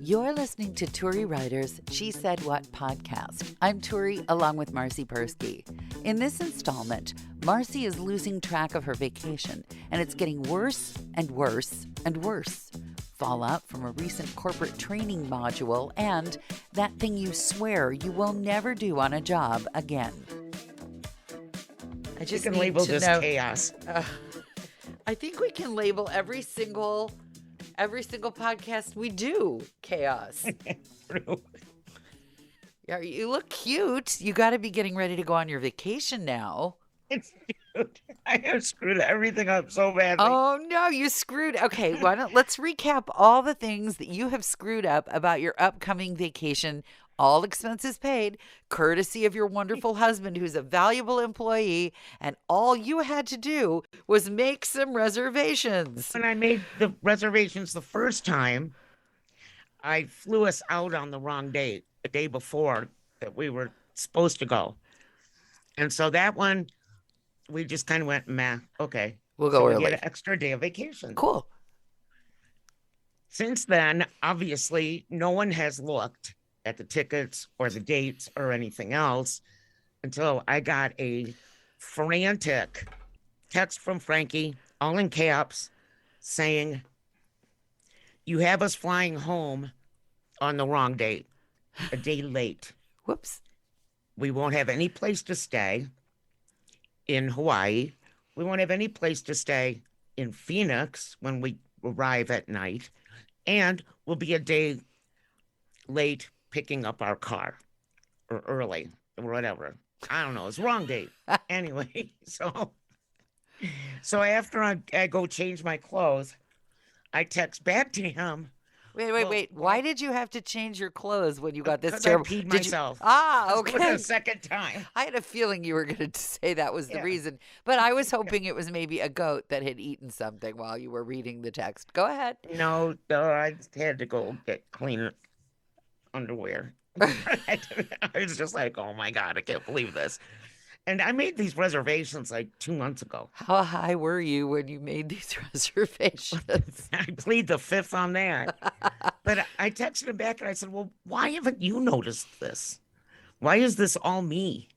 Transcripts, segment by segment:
You're listening to Turi Ryder's She Said What podcast. I'm Turi, along with Marci Persky. In this installment, Marci is losing track of her vacation, and it's getting worse and worse and worse. Fallout from a recent corporate training module and that thing you swear you will never do on a job again. I just can need label to this know, chaos. I think we can label every single podcast we do chaos. Yeah, you look cute. You got to be getting ready to go on your vacation now. It's cute. I have screwed everything up so badly. Oh no, you screwed. Okay, let's recap all the things that you have screwed up about your upcoming vacation. All expenses paid, courtesy of your wonderful husband, who's a valuable employee, and all you had to do was make some reservations. When I made the reservations the first time, I flew us out on the wrong date, the day before that we were supposed to go. And so that one, we just kind of went, meh, okay. We'll go early. We get an extra day of vacation. Cool. Since then, obviously, no one has looked at the tickets or the dates or anything else until I got a frantic text from Frankie, all in caps, saying, you have us flying home on the wrong date, a day late. Whoops. We won't have any place to stay in Hawaii. We won't have any place to stay in Phoenix when we arrive at night. And we'll be a day late picking up our car or early or whatever. I don't know. It's wrong date. Anyway, so after I go change my clothes, I text back to him. Wait. Why did you have to change your clothes when you got this terrible? I peed myself. Okay. For the second time. I had a feeling you were going to say that was the reason, but I was hoping it was maybe a goat that had eaten something while you were reading the text. Go ahead. No, I had to go get clean underwear. I was just like, oh my God, I can't believe this. And I made these reservations like 2 months ago. How high were you when you made these reservations? I plead the fifth on that. But I texted him back and I said, well, why haven't you noticed this? Why is this all me?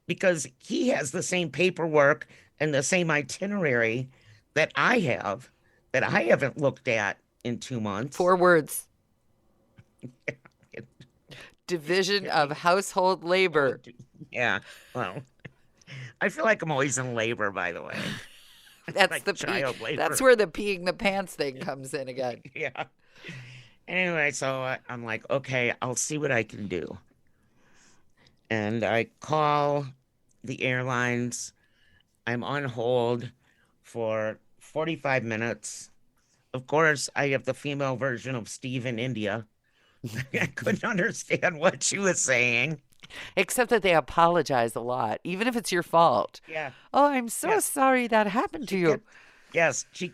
Because he has the same paperwork and the same itinerary that I have, that I haven't looked at in 2 months. 4 words. Division of household labor. Yeah, well, I feel like I'm always in labor, by the way. That's like the child labor. That's where the peeing the pants thing comes in again. Yeah. Anyway, so I'm like, okay, I'll see what I can do. And I call the airlines. I'm on hold for 45 minutes. Of course, I have the female version of Steve in India. I couldn't understand what she was saying. Except that they apologize a lot, even if it's your fault. Yeah. Oh, I'm so sorry that happened to you.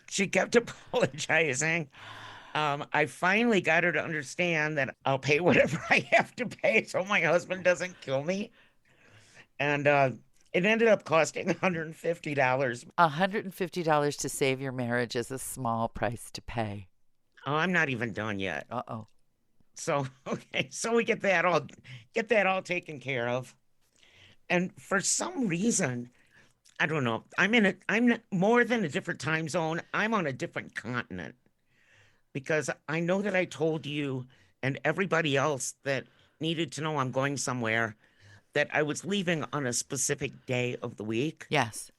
She kept apologizing. I finally got her to understand that I'll pay whatever I have to pay so my husband doesn't kill me. And it ended up costing $150. $150 to save your marriage is a small price to pay. Oh, I'm not even done yet. Uh-oh. So, okay, so we get that all taken care of. And for some reason, I don't know, I'm more than a different time zone. I'm on a different continent because I know that I told you and everybody else that needed to know I'm going somewhere that I was leaving on a specific day of the week. Yes.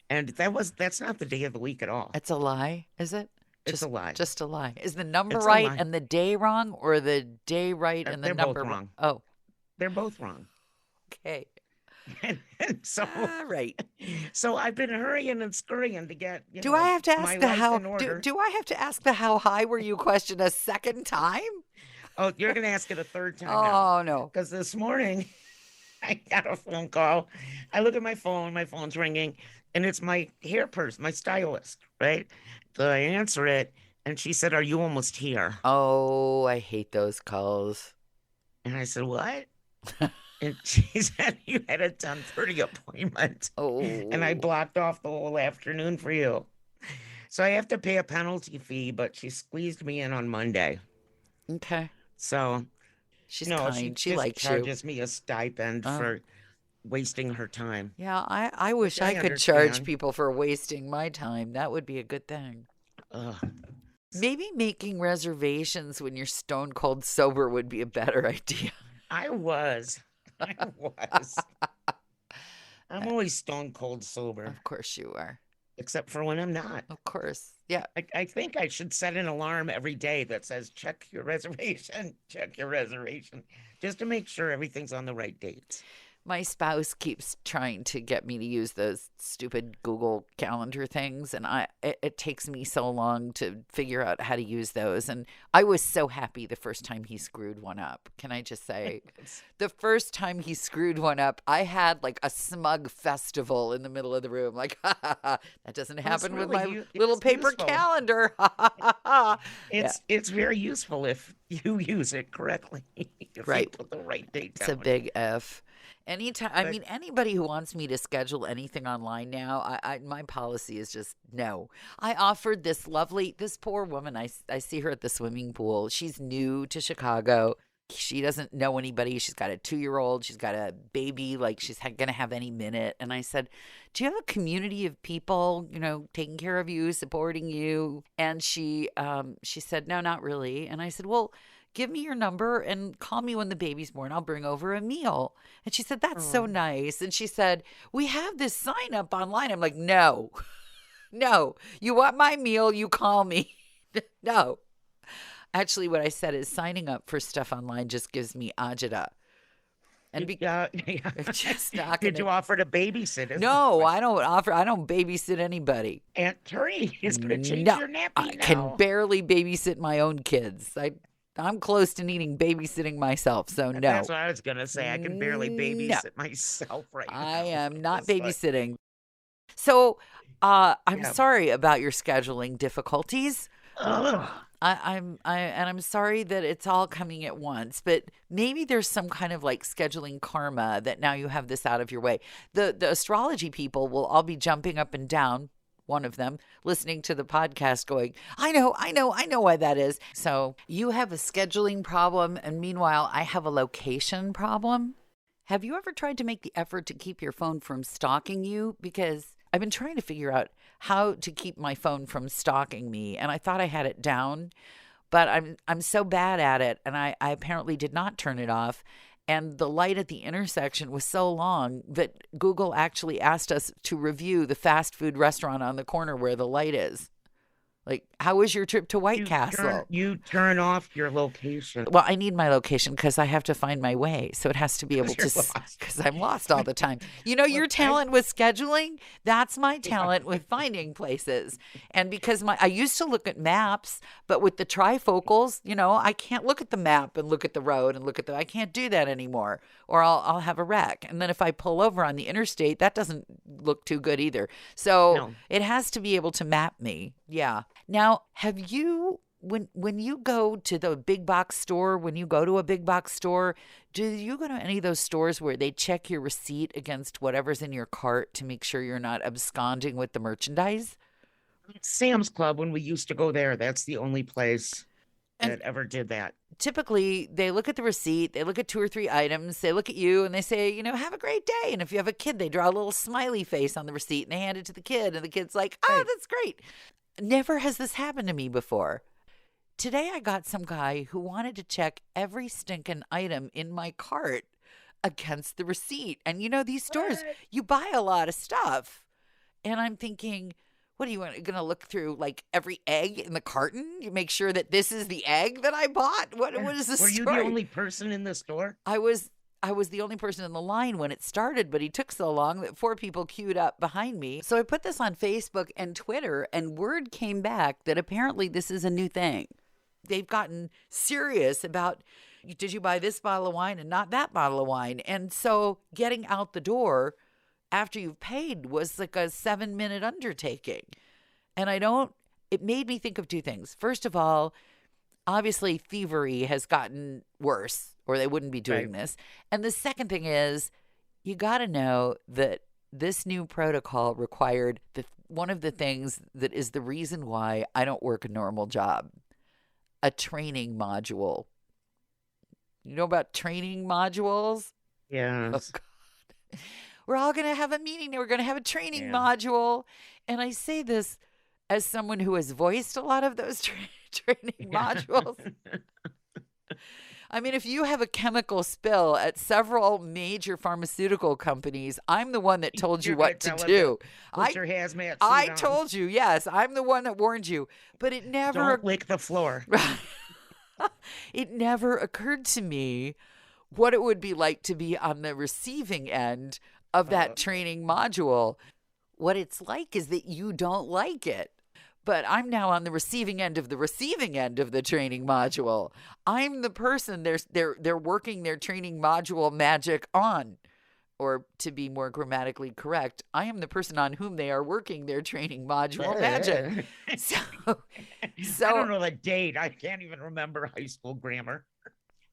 And that's not the day of the week at all. It's a lie, is it? It's a lie. Just a lie. Is the number right and the day wrong, or the day right and the number wrong? Oh. They're both wrong. Okay. And so, right. So I've been hurrying and scurrying to get. Do I have to ask do I have to ask the how high were you question a second time? Oh, you're going to ask it a third time. Oh, no. Because this morning I got a phone call. I look at my phone's ringing, and it's my hair person, my stylist, right? So I answer it, and she said, are you almost here? Oh, I hate those calls. And I said, what? And she said, you had a 10:30 appointment. Oh. And I blocked off the whole afternoon for you. So I have to pay a penalty fee, but she squeezed me in on Monday. Okay. So, She's no, she kind. She just likes you. charges me a stipend Oh. for wasting her time, Yeah, I wish which I I could charge understand. people for wasting my time. That would be a good thing. Ugh. Maybe making reservations when you're stone cold sober would be a better idea. I was. I was. I'm Uh, always stone cold sober, Of course you are. except for when I'm not. Of course. Yeah. I think I should set an alarm every day that says, check your reservation, check your reservation, just to make sure everything's on the right dates. My spouse keeps trying to get me to use those stupid Google Calendar things, and it takes me so long to figure out how to use those. And I was so happy the first time he screwed one up. Can I just say, the first time he screwed one up, I had like a smug festival in the middle of the room. Like, ha, ha, ha, that doesn't happen with my little it's paper useful. calendar. Ha, ha, ha, ha. Yeah, It's very useful if you use it correctly. If right. you put the right date It's down. a big F. Anytime, I But mean, anybody who wants me to schedule anything online now, my policy is just no. I offered this poor woman, I see her at the swimming pool. She's new to Chicago. She doesn't know anybody. She's got a 2-year-old. She's got a baby, like she's going to have any minute. And I said, do you have a community of people, taking care of you, supporting you? And she said, no, not really. And I said, well, give me your number and call me when the baby's born. I'll bring over a meal. And she said, that's so oh, nice. And she said, we have this sign up online. I'm like, no, no, you want my meal, you call me. No. Actually, what I said is signing up for stuff online just gives me agita. And yeah. it's just not going Did to. you offer to babysit? Is the No, question. I don't babysit anybody. Aunt Turi is going to change No, your I nappy can now. barely babysit my own kids. I'm close to needing babysitting myself, so That's no. what I was going to say. I can barely No, babysit myself right I now. am not It's like, babysitting. So, I'm yeah. sorry about your scheduling difficulties. Ugh. I'm sorry that it's all coming at once, but maybe there's some kind of like scheduling karma that now you have this out of your way. The astrology people will all be jumping up and down, one of them, listening to the podcast going, I know why that is. So you have a scheduling problem, and meanwhile, I have a location problem. Have you ever tried to make the effort to keep your phone from stalking you? Because I've been trying to figure out how to keep my phone from stalking me, and I thought I had it down, but I'm so bad at it, and I apparently did not turn it off. And the light at the intersection was so long that Google actually asked us to review the fast food restaurant on the corner where the light is. Like, how was your trip to White Castle? You turn off your location Well, I need my location because I have to find my way. So it has to be able because you're to, lost. because I'm lost all the time. Your Look, talent with scheduling, that's my talent with finding places. And because I used to look at maps, but with the trifocals, I can't look at the map and look at the road and I can't do that anymore, or I'll have a wreck. And then if I pull over on the interstate, that doesn't look too good either. So No. it has to be able to map me. Yeah. Now, have you, when you go to the big box store, when you go to a big box store, do you go to any of those stores where they check your receipt against whatever's in your cart to make sure you're not absconding with the merchandise? Sam's Club, when we used to go there, that's the only place And that ever did that. typically, they look at the receipt, they look at 2 or 3 items, they look at you and they say, have a great day. And if you have a kid, they draw a little smiley face on the receipt and they hand it to the kid. And the kid's like, oh, Right. that's great. Never has this happened to me before. Today, I got some guy who wanted to check every stinking item in my cart against the receipt. And these stores, What? you buy a lot of stuff. And I'm thinking, what are you going to look through like every egg in the carton? You make sure that this is the egg that I bought? What is the Were story? you the only person in the store? I was the only person in the line when it started, but he took so long that 4 people queued up behind me. So I put this on Facebook and Twitter, and word came back that apparently this is a new thing. They've gotten serious about, did you buy this bottle of wine and not that bottle of wine? And so getting out the door after you've paid was like a 7-minute undertaking. And it made me think of 2 things. First of all, obviously thievery has gotten worse, or they wouldn't be doing this. And the second thing is, you got to know that this new protocol required one of the things that is the reason why I don't work a normal job. a training module. You know about training modules? Yes. Oh, God. We're all going to have a meeting. We're going to have a training Yeah. module. And I say this as someone who has voiced a lot of those training modules. I mean, if you have a chemical spill at several major pharmaceutical companies, I'm the one that told you You're what gonna to tell do. Put your hazmat suit I on. told you, yes, I'm the one that warned you. But it never Don't lick the floor. it never occurred to me what it would be like to be on the receiving end of that training module. What it's like is that you don't like it. But I'm now on the receiving end of the training module. I'm the person they're working their training module magic on. Or to be more grammatically correct, I am the person on whom they are working their training module magic. So I don't know the date. I can't even remember high school grammar.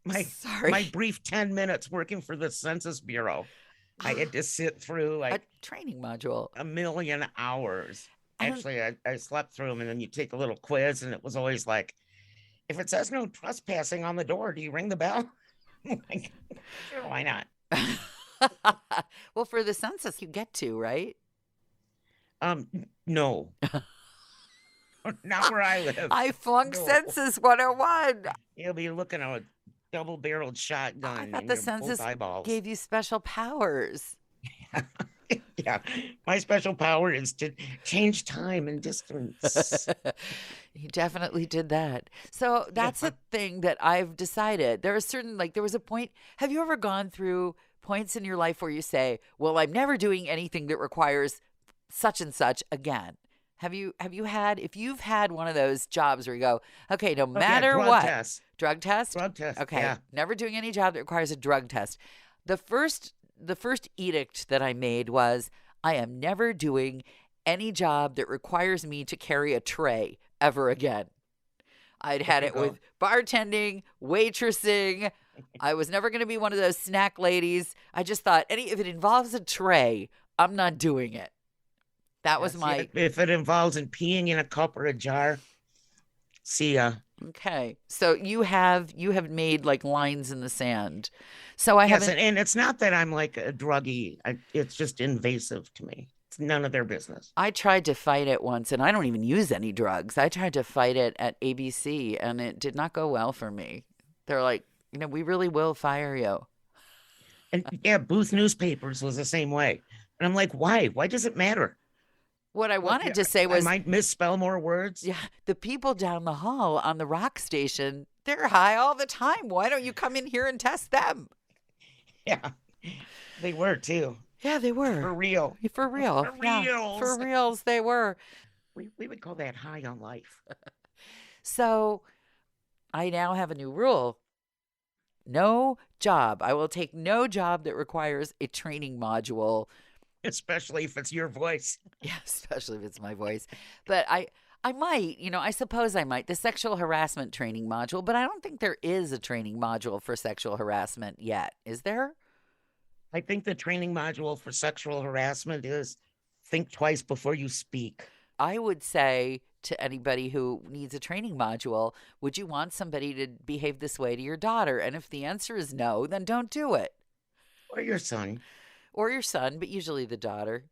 My brief 10 minutes working for the Census Bureau, I had to sit through like a training module, 1,000,000 hours. Actually, I slept through them, and then you take a little quiz, and it was always like, if it says no trespassing on the door, do you ring the bell? Like, sure, why not? Well, for the census, you get to, right? No. Not where I live. I flunked Census 101. You'll be looking at a double-barreled shotgun. I thought the census gave you special powers. Yeah, my special power is to change time and distance. You definitely did that. So that's a thing that I've decided. There are certain, like, there was a point. Have you ever gone through points in your life where you say, well, I'm never doing anything that requires such and such again? Have you had, if you've had one of those jobs where you go, okay, no matter what. Drug test? Drug test. Okay. Yeah. Never doing any job that requires a drug test. The first edict that I made was, I am never doing any job that requires me to carry a tray ever again. I'd had it with bartending, waitressing. I was never going to be one of those snack ladies. I just thought, if it involves a tray, I'm not doing it. That was my... If it involves in peeing in a cup or a jar, see ya. Okay. So you have made like lines in the sand. So I haven't... and it's not that I'm like a druggie. It's just invasive to me. It's none of their business. I tried to fight it once, and I don't even use any drugs. I tried to fight it at ABC, and it did not go well for me. They're like, we really will fire you. And yeah, Booth Newspapers was the same way. And I'm like, why? Why does it matter? What I wanted to say was... I might misspell more words. Yeah, the people down the hall on the rock station, they're high all the time. Why don't you come in here and test them? Yeah, they were too. Yeah, they were. For real. For real. For yeah, reals. For reals, they were. We would call that high on life. So I now have a new rule. No job. I will take no job that requires a training module. Especially if it's your voice. Yeah, especially if it's my voice. But I might, I suppose I might. The sexual harassment training module, but I don't think there is a training module for sexual harassment yet. Is there? I think the training module for sexual harassment is think twice before you speak. I would say to anybody who needs a training module, would you want somebody to behave this way to your daughter? And if the answer is no, then don't do it. Or your son. Or your son, but usually the daughter.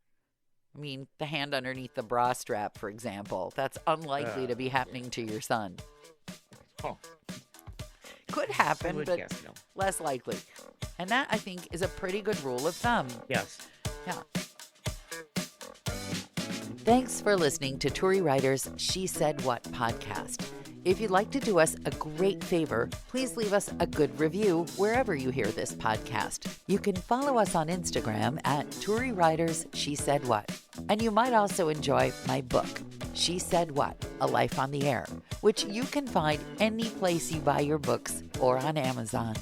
I mean, the hand underneath the bra strap, for example. That's unlikely to be happening to your son. Oh. Could happen, but guess no. Less likely. And that, I think, is a pretty good rule of thumb. Yes. Yeah. Thanks for listening to Turi Ryder's She Said What podcast. If you'd like to do us a great favor, please leave us a good review wherever you hear this podcast. You can follow us on Instagram at Turi Ryder's She Said What. And you might also enjoy my book, She Said What? A Life on the Air, which you can find any place you buy your books or on Amazon.